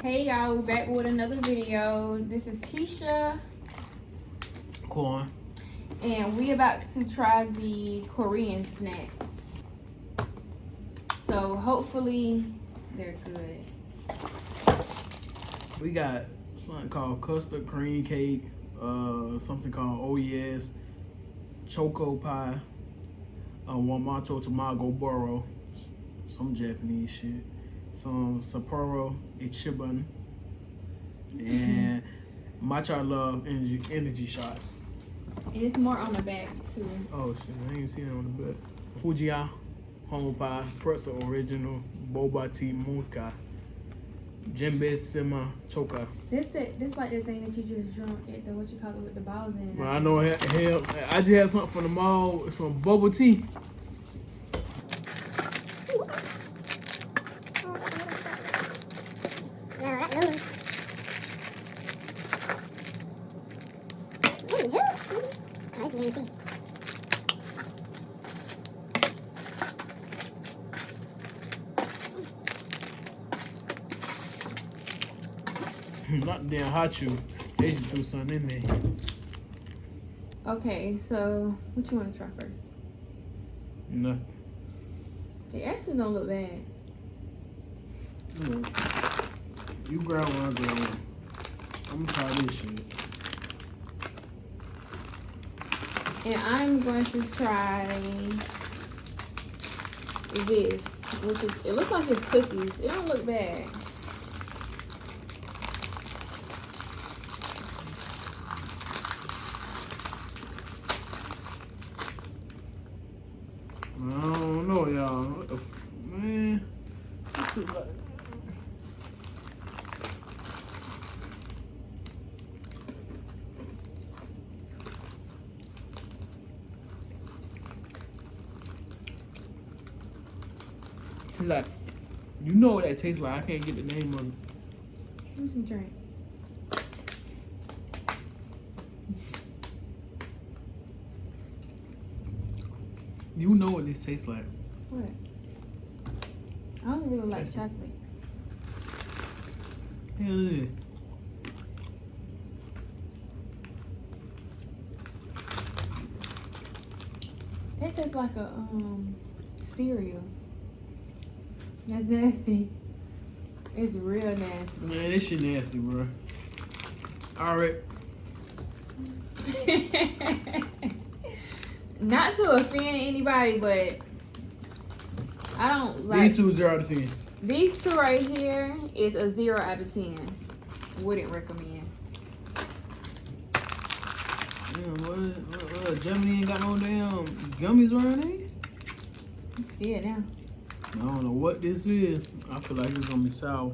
Hey y'all, we're back with another video. This is Keisha, Quan, and we about to try the Korean snacks. So hopefully they're good. we got something called custard cream cake, something called oh yes, choco pie, Wamato tamago boro, some Japanese shit, some Sapporo Ichiban, and matcha love energy shots. And it's more on the back too. Oh shit, I ain't seen it on the back. Fujiya, Homo Pie, Pretzel Original, Boba Tea Mocha, Jembe Sima Choka. This like the thing that you just drunk at the what you call it with the balls in it. Well, I know hell, I just had something from the mall, some bubble tea. Not damn hot you. They just threw something in there. Okay, so what you want to try first? Nothing. They actually don't look bad. You grab one, I grab one. I'm gonna try this shit. And I'm going to try this, which is, it looks like it's cookies. It don't look bad. I don't know, y'all. What the man? This is like... It's like, you know what that tastes like. I can't get the name of it. Give me some drink. You know what this tastes like. What? I don't really like chocolate. Hell yeah. It tastes like a cereal. That's nasty. It's real nasty. Man, this shit nasty, bro. Alright. Not to offend anybody, but I don't like These two 0 out of 10. these two right here is a 0 out of 10. Wouldn't recommend. Damn, what? Germany ain't got no damn gummies around here? I'm scared now. I don't know what this is. I feel like it's gonna be sour.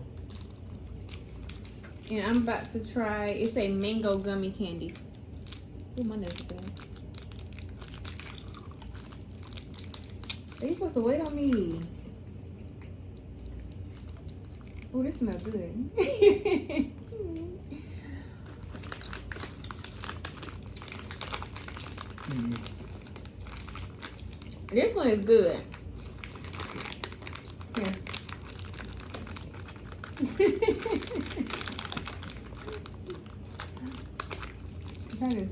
And I'm about to try, it's a mango gummy candy. Oh, my nose is bad. Are you supposed to wait on me? Oh, this smells good. This one is good. Here. That is.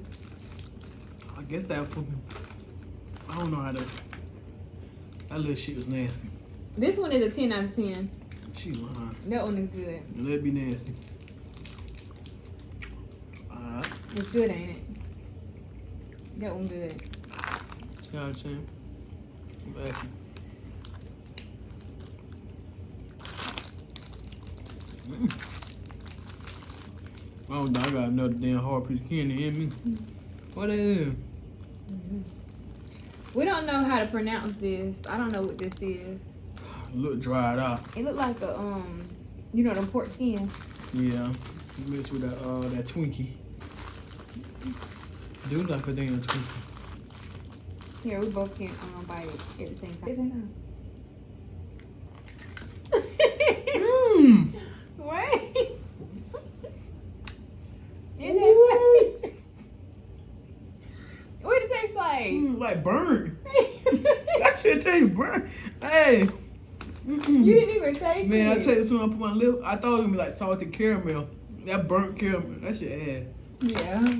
I guess that put me. I don't know how to. That little shit was nasty. This one is a 10 out of 10. She lying. That one is good. Let it be nasty. Alright. It's good, ain't it? That one good. 10 out of 10. I'm asking. Oh, I got another damn hard piece of candy in me. What that is? We don't know how to pronounce this. I don't know what this is. Look dried out. It look like a you know, them pork skins. Yeah. Mixed with that Twinkie. Do like a damn Twinkie. Here, we both can bite it at the same time. Mmm. Wait. What did it taste like? Like burnt. That shit taste burnt. Hey. You didn't even taste Man, I it. tell you something, I put my lip. I thought it was gonna be like salted caramel. That burnt caramel. That shit ass. Yeah.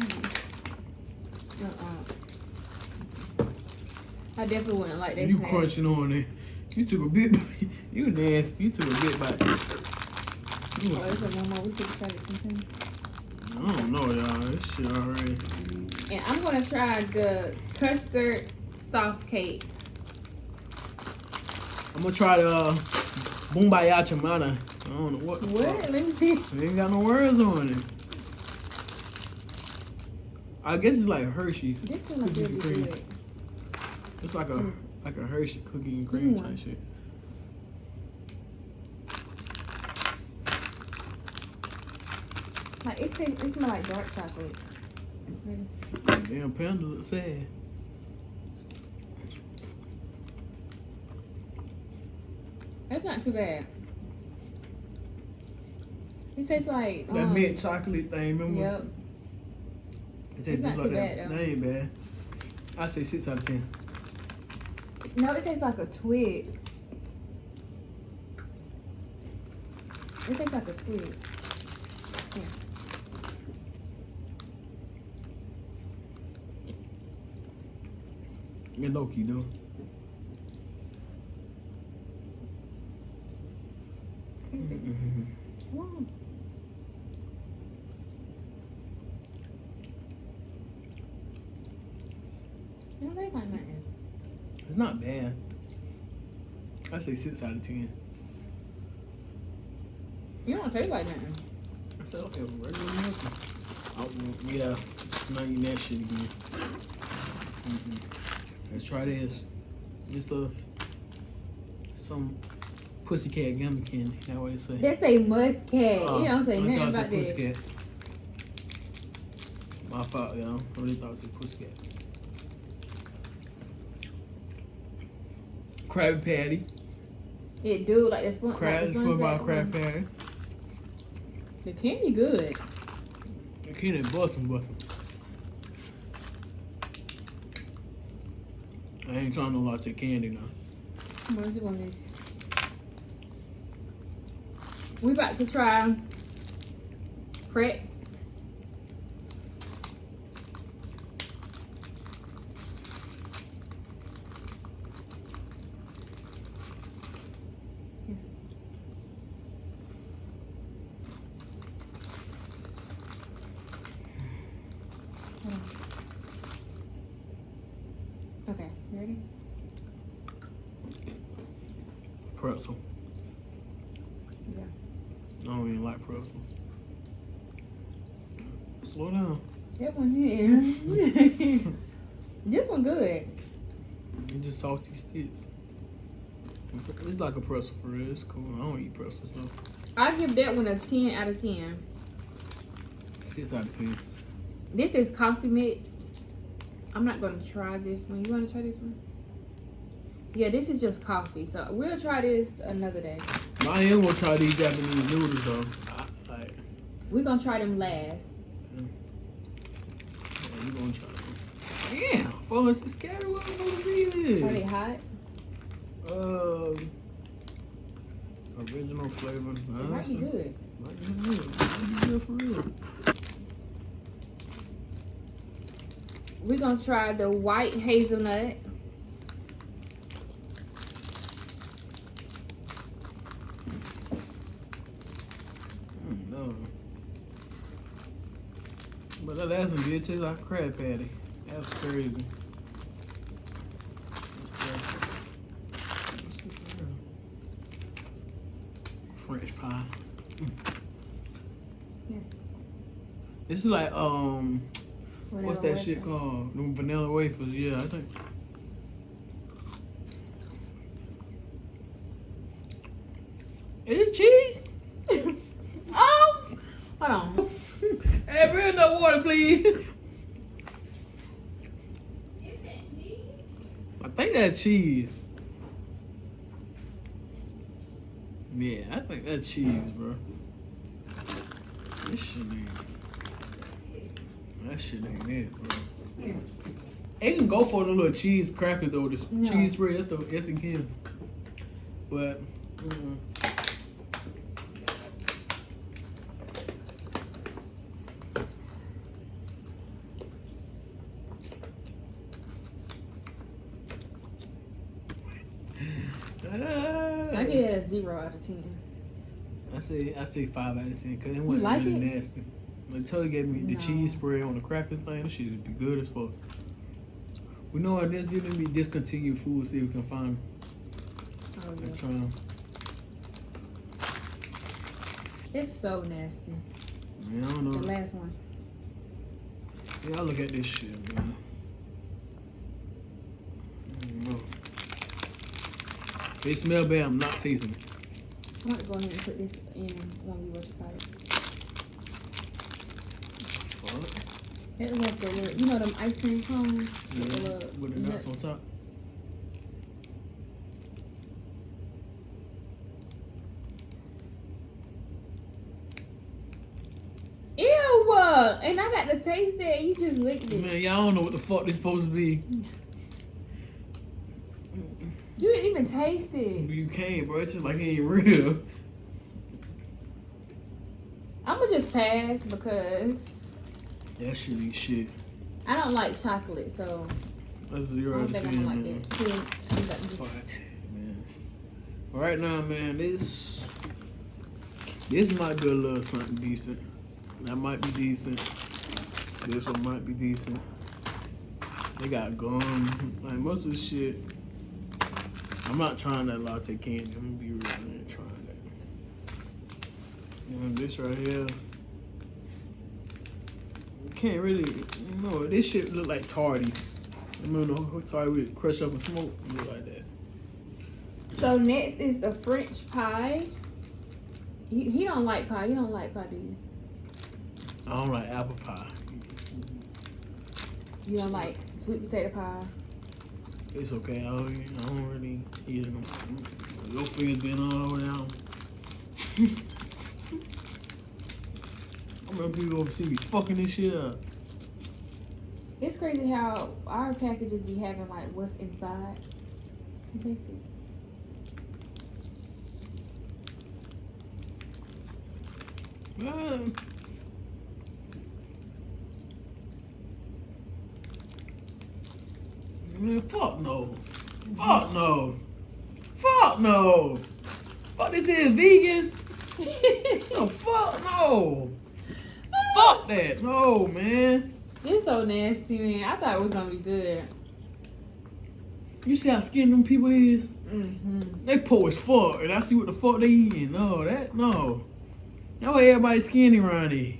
I definitely wouldn't like that. You snack. crunching on it. You took a bit. You nasty. You took a bit bite. You Oh, was- is it one more? We could try it sometime. I don't know, y'all. This shit already. And I'm gonna try the custard soft cake. I'm gonna try the Boombayah Chamana. I don't know what. the What? fuck. Let me see. It ain't got no words on it. I guess it's like Hershey's. This one looks Cookies really and cream. good. It's like a Hershey cookie and cream type shit. Like it smells like dark chocolate. Ready? Damn, Panda looks sad. That's not too bad. It tastes like That mint chocolate thing, remember? Yep. It It's tastes not just too like that. bad, though. That ain't bad. I say 6 out of 10. No, it tastes like a Twix. It tastes like a Twix. Yeah. You're low key, though. Wow. I don't taste like nothing. It's not bad. I say 6 out of 10. You don't taste like nothing. I said, okay, regular milk. Oh, yeah, I'm not eating that shit again. Let's try this. It's some pussycat gummy candy. That's what it say. That's a muscat. You don't say I nothing thought it about said that. pussycat. My fault, y'all. I really thought it said pussycat. Krabby Patty. It do like the sponge. Crab, like the football SpongeBob Krabby one. Patty. The candy good. The candy bustin'. I ain't trying to lot that candy now. What is it on this? We about to try Prex. Okay, you ready? Pretzel. Yeah. I don't even like pretzels. Slow down. That one here. This one good. It's just salty sticks. It's like a pretzel for real. It's cool. I don't eat pretzels though. I'll give that one a 10 out of 10. 6 out of 10. This is coffee mix. I'm not gonna try this one. You wanna try this one? Yeah, this is just coffee. So we'll try this another day. I am gonna try these Japanese noodles though. We're gonna try them last. You gonna try them? Yeah, falling to scatter what I'm gonna be Are they hot? Original flavor. They might be good. Might be good for real. We're gonna try the white hazelnut. No. But that last one did taste like a crab patty. That was crazy. That's crazy. French pie. Yeah. This is like what's that Whatever shit wafers. called? Them vanilla wafers. Yeah, I think. Is it cheese? Oh! Hold on. Hey, bring no water, please. I think that's cheese. Yeah, I think that's cheese, bro. This shit ain't. That shit ain't it, bro. It can go for the little cheese cracker though. The No. cheese spread, yes it can. But me at a 0 out of 10. I say 5 out of 10 because it You wasn't like really it? nasty. Until he gave me the No. cheese spread on the crackers thing, this shit would be good as fuck. We know what this gonna be discontinued food. See if we can find. Oh, I'm yeah. trying. It's so nasty. Man, I don't The know. last one. Yeah, I look at this shit, man. I don't know. They smell bad. I'm not tasting it. I'm about to go ahead and put this in when we watch it. Fuck. It was like the little, you know them ice cream cones? Yeah, The little with the nuts on top. Ew! And I got to taste it and you just licked it. Man, y'all don't know what the fuck this supposed to be. You didn't even taste it. You can't, bro. It's just like it ain't real. I'm gonna just pass because That shit ain't shit. I don't like chocolate, so That's I 0 don't out of think 10, I'm gonna like man. that. Here, Fuck it, man. Right now, man, this might be a little something decent. That might be decent. This one might be decent. They got gum. Like most of the shit. I'm not trying that latte candy. I'm gonna be real, I ain't trying that. And this right here. You can't really, no, this shit look like tardies. Remember the tardy with crush up and smoke? It look like that. So next is the French pie. He don't like pie. You don't like pie, do you? I don't like apple pie. You don't like sweet potato pie. It's okay. I don't really eat them. Your fingers been all over down. I'm gonna people overseas be fucking this shit up. It's crazy how our packages be having like what's inside. You taste it. Man, fuck no. Fuck no. Fuck no. Fuck this is vegan. No, fuck no. Fuck that. No, man. It's so nasty, man. I thought it was gonna be good. You see how skinny them people is? Mm-hmm. They poor as fuck, and I see what the fuck they eating. No. That way everybody skinny around here.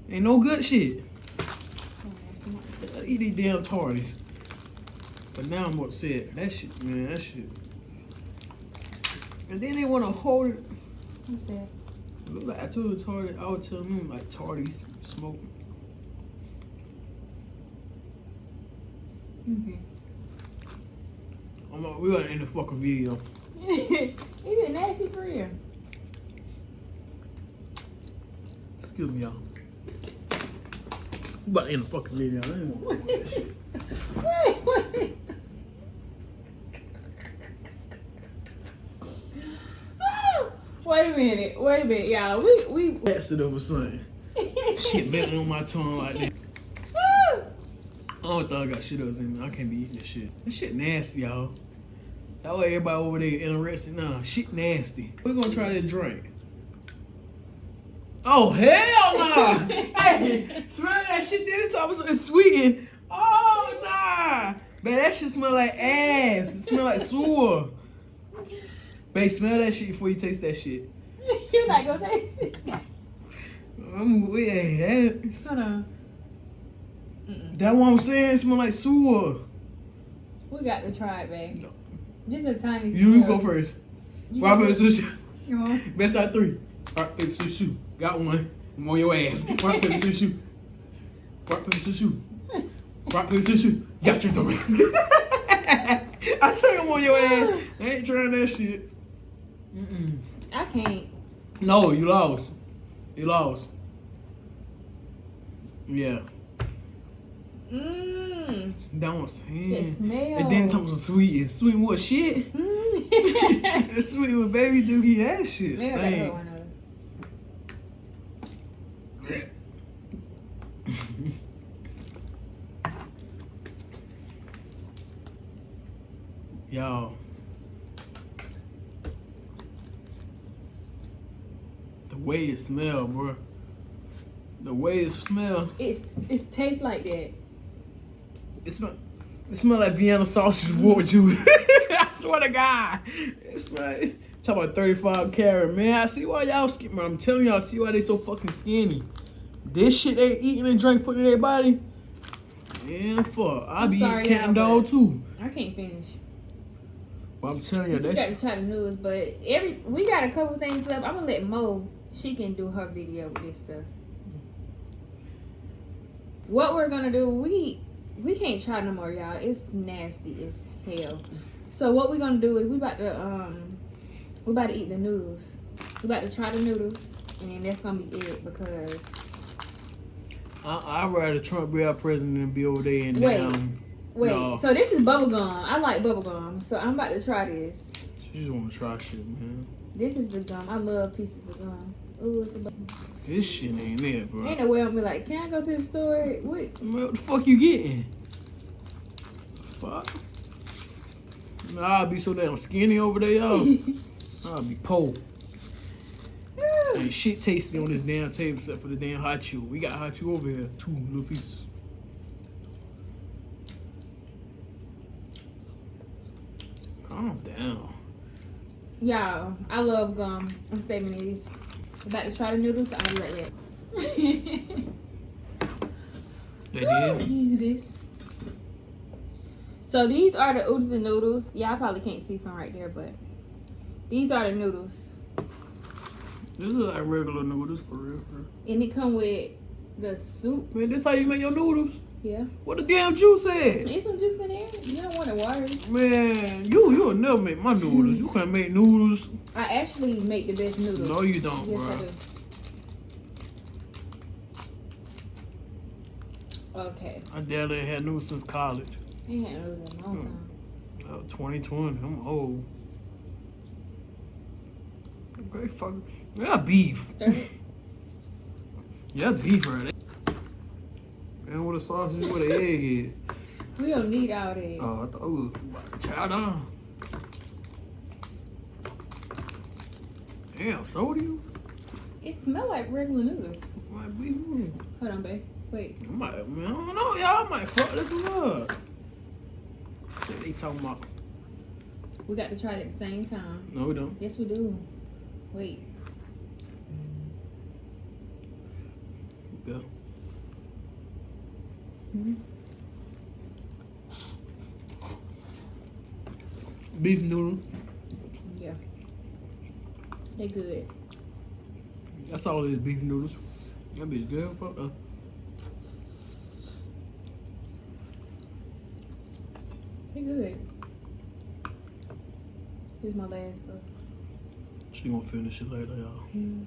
Ain't no good shit. I eat these damn tardies. But now I'm upset. That shit, man, that shit. And then they want to hold it. What's that? Look like I told the tardy, I would tell them like tardies smoke. Okay. We gotta end the fucking video. He did nasty for real. Excuse me, y'all. We about to end the fucking video. I ain't want to do that shit. Wait. Wait a minute, y'all. We Acid over something. Shit melting on my tongue like that. I don't think I got shit else in me. I can't be eating this shit. This shit nasty, y'all. That way everybody over there interested. Nah, shit nasty. We're gonna try that drink. Oh, hell nah! Hey, smell that shit this time. It's sweetened. Oh, nah! Man, that shit smell like ass. It smell like sewer. Babe, smell that shit before you taste that shit. You're not gonna taste it. Shut up. That's what I'm saying. It smell like sewer. We got to try it, babe. No. This is a tiny. You go first. You Rock, go paper, scissors, shoot. Come on. Best out of 3. Rock, paper, scissors, shoot. Got one. I'm on your ass. Rock, paper, scissors, shoot. Rock, paper, scissors, shoot. Rock, paper, scissors, shoot. Got your dumbass. I tell you I'm on your ass. I ain't trying that shit. Mm-mm. I can't. No, you lost. You lost. Yeah. Mmm. That one's It smells. And then it was sweet. Sweet what shit? It's sweet with baby dookie. That shit Maybe I gotta put stink. one of those. Y'all. way it smell, bro. The way it smell. It tastes like that. It smell like Vienna sausage board juice. I swear to God. It smell. Talk about 35 carat, man. I see why y'all skinny. I'm telling y'all, I see why they so fucking skinny. This shit they eating and drink, putting in their body. Man, fuck. I be eating cat dog too. I can't finish. But I'm telling you, You got to try the noodles, but we got a couple things left. I'm gonna let Mo. She can do her video with this stuff. What we're gonna do? We can't try no more, y'all. It's nasty as hell. So what we're gonna do is we about to eat the noodles. We about to try the noodles, and then that's gonna be it because. I'd rather Trump be our president than be over there and Wait, no. so this is bubble gum. I like bubble gum, so I'm about to try this. She just want to try shit, man. This is the gum. I love pieces of gum. Ooh, it's a bubble. This shit ain't it, bro. Ain't no way I'm gonna be like, can I go to the store? What? What the fuck you getting? Fuck. Nah, I'll be so damn skinny over there, y'all. I'll be poor. Ain't shit tasty on this damn table except for the damn hot chew. We got hot chew over here. 2 little pieces. Calm down. Y'all, I love gum. I'm saving these. About to try the noodles. I'll let that. They did? Use this. So these are the oodles and noodles. Y'all probably can't see from right there, but these are the noodles. This is like regular noodles for real. And it come with the soup. Man, this how you make your noodles? Yeah. What the damn juice at? There's some juice in there. You don't want it watery. Man, you'll never make my noodles. You can't make noodles. I actually make the best noodles. No, you don't, yes, bro. I do. Okay. My dad ain't had noodles since college. I ain't had noodles in a long time. 2020. I'm old. Okay, fuck. Yeah, beef. Stir it. Yeah, beef right there. And with a sausage with an egg in. We don't need all that. Oh, I thought we was about to chow down. Damn, so do you? It smell like regular noodles. Might be. Hold on, babe. Wait. I don't know, y'all. I might fuck this one up. Shit, they talking about. We got to try it at the same time. No, we don't. Yes, we do. Wait. Yeah. Mm-hmm. Beef noodle. Yeah. They good. That's all it is, beef noodles. That bitch good. Fuck up. They good. Here's my last stuff. She gonna finish it later, y'all. Mm.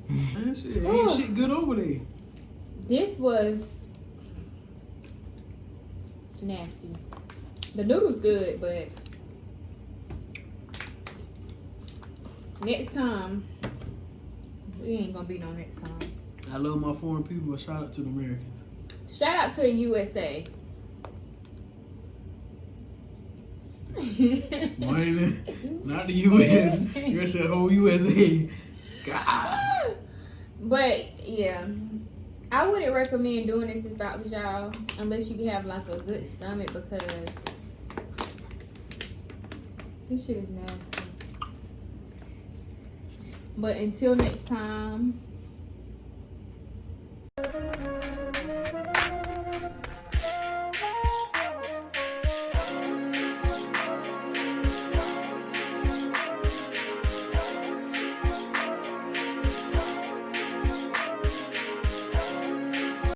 Man, shit, ain't shit good over there. This was nasty. The noodles good, but next time we ain't gonna be no next time. I love my foreign people, but shout out to the Americans. Shout out to the USA. Not the US. You said whole USA. God. But yeah, I wouldn't recommend doing this if I was y'all, unless you have like a good stomach, because this shit is nasty. But until next time,